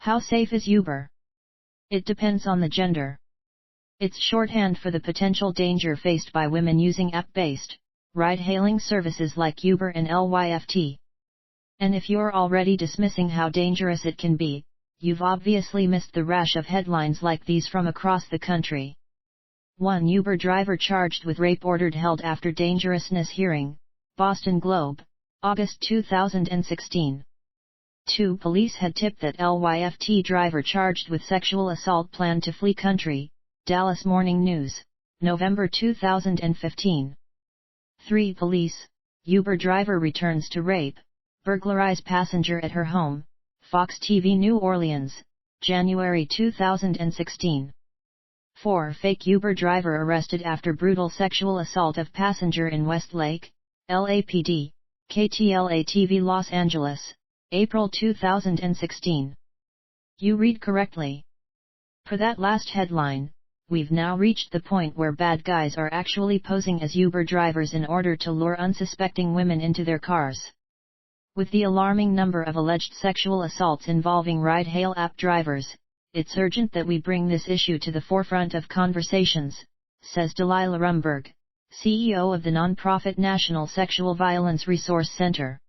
How safe is Uber? It depends on the gender. It's shorthand for the potential danger faced by women using app-based, ride-hailing services like Uber and Lyft. And if you're already dismissing how dangerous it can be, you've obviously missed the rash of headlines like these from across the country. 1 Uber driver charged with rape ordered held after dangerousness hearing, Boston Globe, August 2016. 2 Police had tipped that Lyft driver charged with sexual assault planned to flee country, Dallas Morning News, November 2015. 3 Police, Uber driver returns to rape, burglarize passenger at her home, Fox TV New Orleans, January 2016. 4 Fake Uber driver arrested after brutal sexual assault of passenger in Westlake, LAPD, KTLA-TV Los Angeles, April 2016. You read correctly. Per that last headline, we've now reached the point where bad guys are actually posing as Uber drivers in order to lure unsuspecting women into their cars. With the alarming number of alleged sexual assaults involving ride-hail app drivers, it's urgent that we bring this issue to the forefront of conversations, says Delilah Rumberg, CEO of the nonprofit National Sexual Violence Resource Center.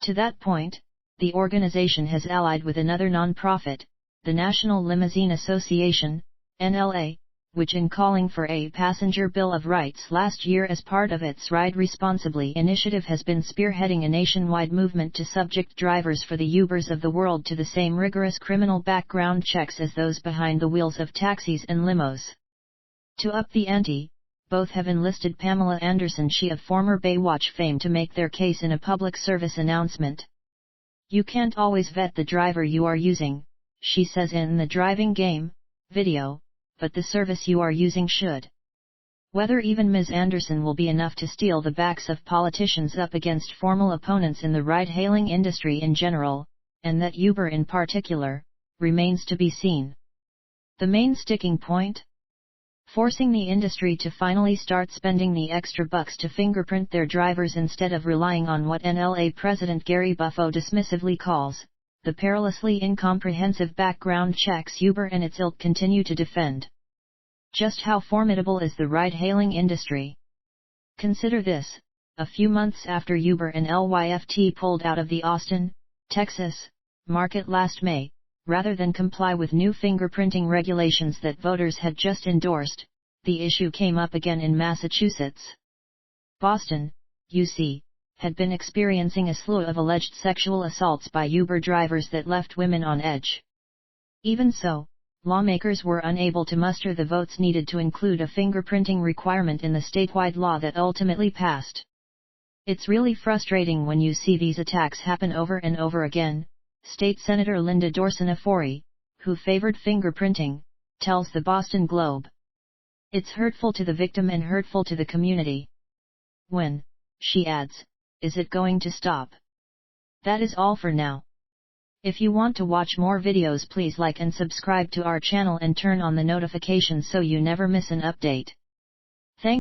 To that point, the organization has allied with another nonprofit, the National Limousine Association, NLA, which in calling for a passenger bill of rights last year as part of its Ride Responsibly initiative has been spearheading a nationwide movement to subject drivers for the Ubers of the world to the same rigorous criminal background checks as those behind the wheels of taxis and limos. To up the ante, both have enlisted Pamela Anderson, she of former Baywatch fame, to make their case in a public service announcement. You can't always vet the driver you are using, she says in the Driving Game video, but the service you are using should. Whether even Ms. Anderson will be enough to steel the backs of politicians up against formal opponents in the ride-hailing industry in general, and that Uber in particular, remains to be seen. The main sticking point? Forcing the industry to finally start spending the extra bucks to fingerprint their drivers instead of relying on what NLA President Gary Buffo dismissively calls the perilously incomprehensive background checks Uber and its ilk continue to defend. Just how formidable is the ride-hailing industry? Consider this: a few months after Uber and Lyft pulled out of the Austin, Texas, market last May, rather than comply with new fingerprinting regulations that voters had just endorsed, the issue came up again in Massachusetts. Boston, UC, had been experiencing a slew of alleged sexual assaults by Uber drivers that left women on edge. Even so, lawmakers were unable to muster the votes needed to include a fingerprinting requirement in the statewide law that ultimately passed. It's really frustrating when you see these attacks happen over and over again, State Senator Linda Dorsen-Afori, who favored fingerprinting, tells the Boston Globe. It's hurtful to the victim and hurtful to the community. When, she adds, is it going to stop? That is all for now. If you want to watch more videos, please like and subscribe to our channel and turn on the notifications so you never miss an update.